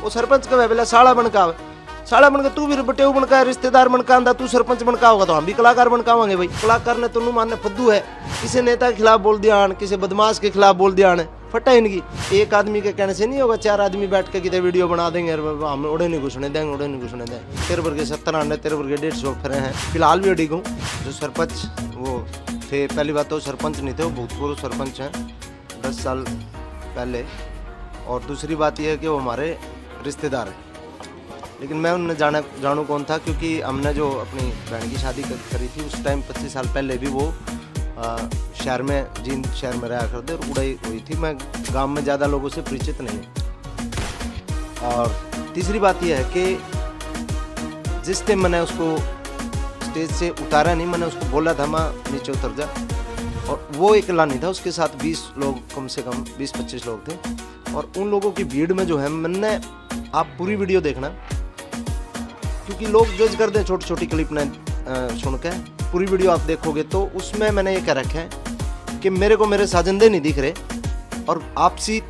वो सरपंच का बेला साड़ा बनका, साड़ा बनका तू भी बटेऊ बनका, रिश्तेदार बनका आंदा, तू सरपंच बनका होगा तो हम भी कलाकार बनकावांगे भाई। कलाकार ने तो मानने फद्दू है, किसी नेता के खिलाफ बोल दिया, किसी बदमाश के खिलाफ बोल दिया, फटा इनकी। एक आदमी के कहने से नहीं होगा, 4 आदमी बैठ के कितने वीडियो बना देंगे, हम उड़े नहीं घुसने देंगे, उड़े नहीं घुसने देंगे। तेरे वर्ग 70 आने, तेरे वर्ग 150 फिर हैं। फिलहाल भी अडिग हूँ। जो सरपंच वो थे, पहली बात तो सरपंच नहीं थे, वो भूतपूर्व सरपंच हैं 10 साल पहले, और दूसरी बात यह है कि वो हमारे रिश्तेदार हैं। लेकिन मैं उन्हें जानू कौन था, क्योंकि हमने जो अपनी बहन की शादी करी थी उस टाइम 25 साल पहले भी वो शहर में, जींद शहर में रहा करते और उड़ाई हुई थी। मैं गांव में ज़्यादा लोगों से परिचित नहीं हूँ। और तीसरी बात यह है कि जिस टाइम मैंने उसको स्टेज से उतारा नहीं, मैंने उसको बोला था माँ नीचे उतर जा, और वो अकेला नहीं था, उसके साथ 20 लोग, कम से कम 20-25 लोग थे। और उन लोगों की भीड़ में जो है, मैंने, आप पूरी वीडियो देखना, क्योंकि लोग जज कर दें छोटी छोटी क्लिप ने सुन के। पूरी वीडियो आप देखोगे तो उसमें मैंने ये कह रखा है कि मेरे को मेरे साजिंदे नहीं दिख रहे, और आपसी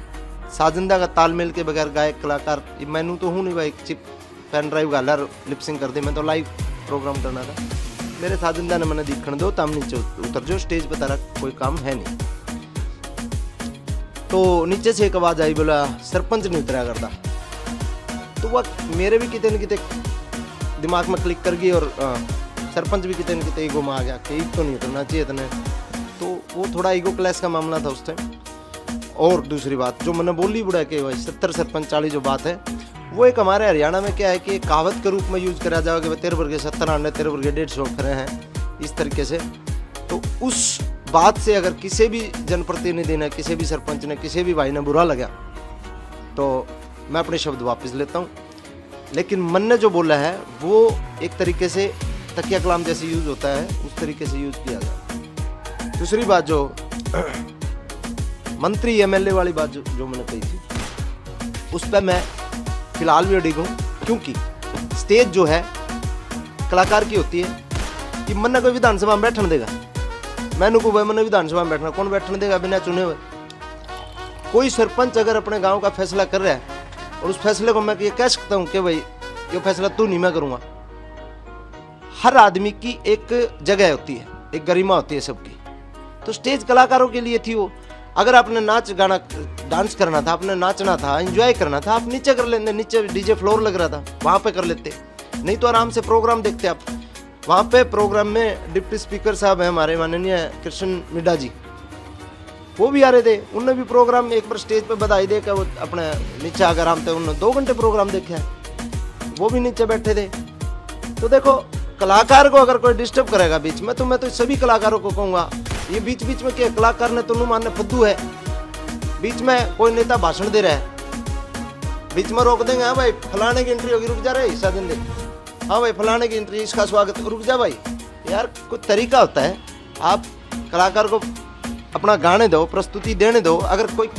साजिंदा का तालमेल के बगैर गायक कलाकार मैनू तो हूँ नहीं भाई, चिप पेन ड्राइव गाला लिपसिंग कर दी, मैं तो लाइव प्रोग्राम करना था। मेरे साजिंदा ने मैंने दिखण दो, तम नीचे उतर जो, स्टेज पर तारा कोई काम है नहीं। तो नीचे से एक आवाज़ आई, बोला सरपंच नहीं उतरा करता। तो वह मेरे भी कितने न कितने दिमाग में क्लिक कर गई, और सरपंच भी कितने न कितने ईगो में आ गया कि तो नहीं उतरना चाहिए इतने। तो वो थोड़ा ईगो क्लैश का मामला था उस टाइम। और दूसरी बात जो मैंने बोली बुढ़ा कि भाई 70 सरपंच 40 जो बात है, वो एक हमारे हरियाणा में क्या है कि कहावत के रूप में यूज करा जाएगा कि तेरे वर्ग 70 आने, तेरे वर्ग 150 खड़े हैं, इस तरीके से। तो उस बात से अगर किसी भी जनप्रतिनिधि ने, किसी भी सरपंच ने, किसी भी भाई ने बुरा लगा, तो मैं अपने शब्द वापस लेता हूँ। लेकिन मन ने जो बोला है वो एक तरीके से तकिया कलाम जैसे यूज होता है, उस तरीके से यूज किया गया। दूसरी बात जो मंत्री एमएलए वाली बात जो मैंने कही थी, उस पर मैं फिलहाल भी अडिग हूँ, क्योंकि स्टेज जो है कलाकार की होती है कि मन ने कोई विधानसभा में बैठने देगा, मैंने को मैंने विधानसभा में बैठना, कौन बैठने देगा बिना चुने हुए। कोई सरपंच अगर अपने गांव का फैसला कर रहा है और उस फैसले को मैं ये कह सकता हूँ कि भाई ये फैसला तू नहीं, मैं करूँगा। हर आदमी की एक जगह होती है, एक गरिमा होती है सबकी। तो स्टेज कलाकारों के लिए थी वो। अगर आपने नाच गाना डांस करना था, आपने नाचना था, एंजॉय करना था, आप नीचे कर लेते, नीचे डीजे फ्लोर लग रहा था वहाँ पे कर लेते, नहीं तो आराम से प्रोग्राम देखते आप। वहाँ पे प्रोग्राम में डिप्टी स्पीकर साहब हैं हमारे माननीय कृष्ण मिड्डा जी, वो भी आ रहे थे। उनने भी प्रोग्राम एक बार स्टेज पे बधाई देकर वो अपने नीचे आकर आराम थे, उन्होंने 2 घंटे प्रोग्राम देखा है, वो भी नीचे बैठे थे। तो देखो कलाकार को अगर कोई डिस्टर्ब करेगा बीच में, तो मैं तो सभी कलाकारों को कहूँगा ये बीच बीच में क्या कलाकार ने तो मानने फद्दू है। बीच में कोई नेता भाषण दे रहा है, बीच में रोक देंगे, हाँ भाई फलाने की एंट्री होगी, रुक जा रहे हिस्सा दिन, हाँ भाई फलाने की एंट्री, इसका स्वागत, रुक जा भाई। यार कोई तरीका होता है, आप कलाकार को अपना गाने दो, प्रस्तुति देने दो। अगर कोई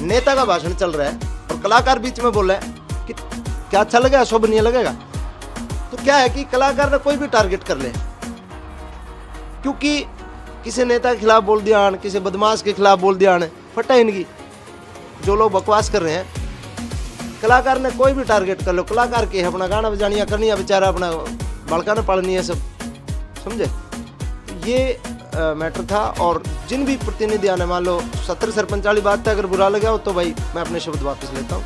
नेता का भाषण चल रहा है और कलाकार बीच में बोल रहा है कि क्या अच्छा लगेगा, शोभनीय लगेगा, तो क्या है कि कलाकार ने कोई भी टारगेट कर ले, क्योंकि किसी नेता के खिलाफ बोल दिया, किसी बदमाश के खिलाफ बोल दिया, फटा इनकी। जो लोग बकवास कर रहे हैं, कलाकार ने कोई भी टारगेट कर लो, कलाकार के अपना गाना बजानिया करनी है, बेचारा अपना बड़का ने पढ़नी है, सब समझे। ये मैटर था। और जिन भी प्रतिनिधि आने, मान लो 70 सरपंच वाली बात है, अगर बुरा लगा हो तो भाई मैं अपने शब्द वापस लेता हूँ।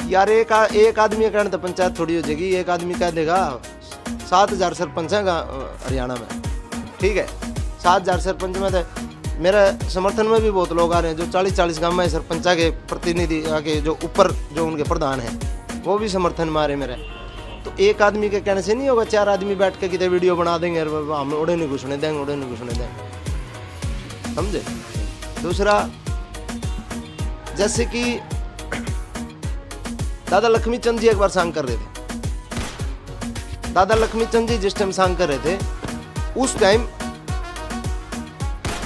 यार एक आदमी कहने तो पंचायत थोड़ी हो जाएगी, एक आदमी कह देगा 7000 सरपंच है हरियाणा में, ठीक है, 7000 सरपंच में तो मेरे समर्थन में भी बहुत लोग आ रहे हैं, जो 40-40 गाँव में सरपंचा के प्रतिनिधि आके, जो ऊपर जो उनके प्रधान हैं, वो भी समर्थन में आ रहे मेरे। तो एक आदमी के कहने से नहीं होगा, 4 आदमी बैठ के कितने वीडियो बना देंगे, हम उड़े नहीं घुसने देंगे, उड़े नहीं घुसने देंगे, समझे। दूसरा, जैसे कि दादा लक्ष्मी चंद जी एक बार सांग कर रहे थे। दादा लक्ष्मी चंद जी जिस टाइम सांग कर रहे थे, उस टाइम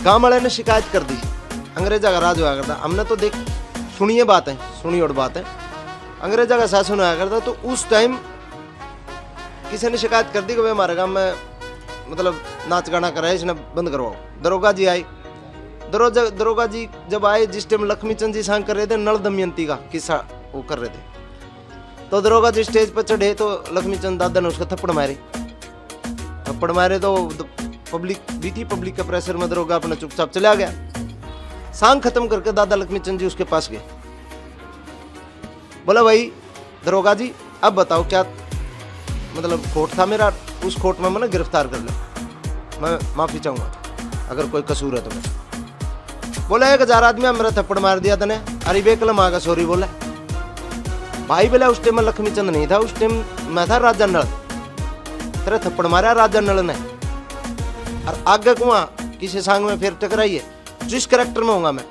गांव वाले ने शिकायत कर दी, अंग्रेजा का राज हुआ करता। हमने तो देख सुनिए बात है, सुनी और बात है, अंग्रेजा का शासन हुआ करता। तो उस टाइम किसी ने शिकायत कर दी कि भाई हमारे गांव में मतलब नाच गाना कराए, इसने बंद करवाओ। दरोगा जी आई, दरोगा जी जब आए, जिस टाइम लक्ष्मी चंद जी सांग कर रहे थे, नल दमयंती का किस्सा वो कर रहे थे, तो दरोगा जी स्टेज पर चढ़े तो लक्ष्मी चंद दादा ने उसका थप्पड़ मारे तो पब्लिक भी थी, पब्लिक के प्रेशर में दरोगा अपना चुपचाप चला गया। सांग खत्म करके दादा लक्ष्मी चंद जी उसके पास गए, बोला भाई दरोगा जी अब बताओ क्या मतलब खोट था मेरा, उस खोट में मैंने गिरफ्तार कर लो, मैं माफी चाहूंगा अगर कोई कसूर है तो। मैं बोला 1000 आदमी मेरा थप्पड़ मार दिया तने, अरे बेकलम आगा सॉरी बोला भाई। बोला उस टाइम में लक्ष्मी चंद नहीं था, उस टाइम मैं था राजा नल, तेरे थप्पड़ मारा राजा नल ने, और आगे कुआं किसी सांग में फिर टकराई है, जिस करेक्टर में होगा मैं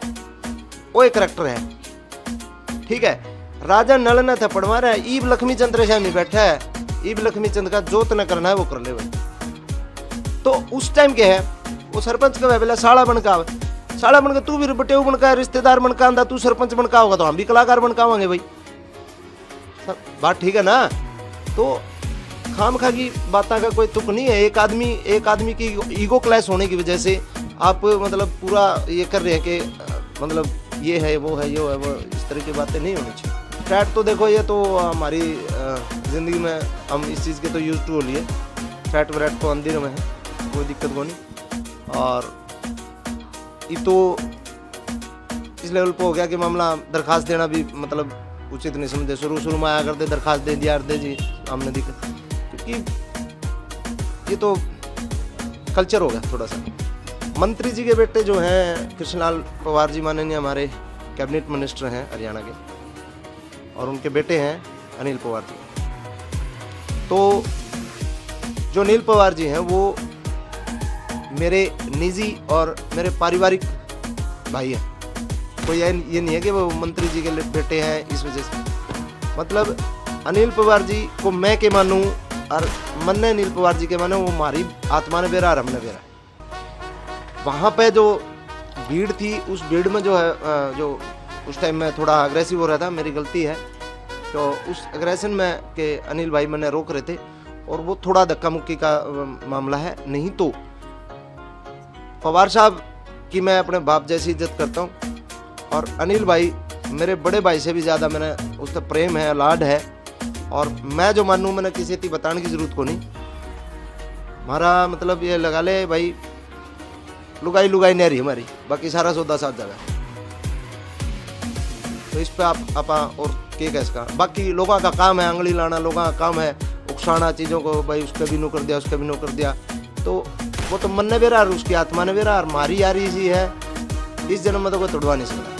वो एक करेक्टर है, ठीक है। राजा नल ने थप्पड़ मारा है, ईब लक्ष्मी चंद रे सामने बैठा है, ईब लक्ष्मी चंद का जो तना करना है वो कर ले भाई। तो उस टाइम क्या है, वो सरपंच का बोला साड़ा बनका, साड़ा बनका तू भी बटेऊ बनका, रिश्तेदार बनका आंदा, तू सरपंच बनका होगा तो हम भी कलाकार बनकावांगे भाई, बात ठीक है ना। तो खाम खा की बातों का कोई तुक नहीं है। एक आदमी की ईगो क्लैश होने की वजह से आप मतलब पूरा ये कर रहे हैं कि मतलब ये है वो है यो है वो, इस तरह की बातें नहीं होनी चाहिए। फैट तो देखो ये तो हमारी ज़िंदगी में हम इस चीज़ के तो यूज टू हो लिए, फैट व्रैट तो अंदर में है, कोई दिक्कत को नहीं। और ये तो इस लेवल पे हो गया कि मामला दरखास्त देना भी मतलब उचित नहीं समझे, शुरू में आया करते दरखास्त दे दिया दे जी हमने दिक्कत, क्योंकि ये तो कल्चर हो गया थोड़ा सा। मंत्री जी के बेटे जो हैं कृष्णलाल पवार जी माननीय हमारे कैबिनेट मिनिस्टर हैं हरियाणा के, और उनके बेटे हैं अनिल पवार जी। तो जो अनिल पवार जी हैं वो मेरे निजी और मेरे पारिवारिक भाई हैं, कोई ये नहीं है कि वो मंत्री जी के बेटे हैं इस वजह से। मतलब अनिल पवार जी को मैं के मानूं और मन ने अनिल पवार जी के माने, वो हमारी आत्मा ने बेरा और हमने बेरा। वहाँ पे जो भीड़ थी उस भीड़ में जो है जो उस टाइम में थोड़ा अग्रेसिव हो रहा था, मेरी गलती है, तो उस अग्रेशन में के अनिल भाई मैंने रोक रहे थे और वो थोड़ा धक्का मुक्की का मामला है। नहीं तो पवार साहब की मैं अपने बाप जैसी इज्जत करता हूँ, और अनिल भाई मेरे बड़े भाई से भी ज़्यादा मैंने उससे प्रेम है, लाड है, और मैं जो मानूँ मैंने किसी की बताने की ज़रूरत को नहीं। हमारा मतलब ये लगा ले भाई, लुगाई नहीं रही हमारी, बाकी सारा सौदा साथ जगह। तो इस पे आप और के कैस का, बाकी लोगों का काम है आंगली लाना, लोगों का काम है उकसाना चीज़ों को, भाई उसका भी नो कर दिया उसका भी नो कर दिया, तो वो तो मन ने बेरा और उसकी आत्मा ने बेरा, और मारी यारी इसी है, इस जन्म में तो कोई तोड़वा नहीं सकता।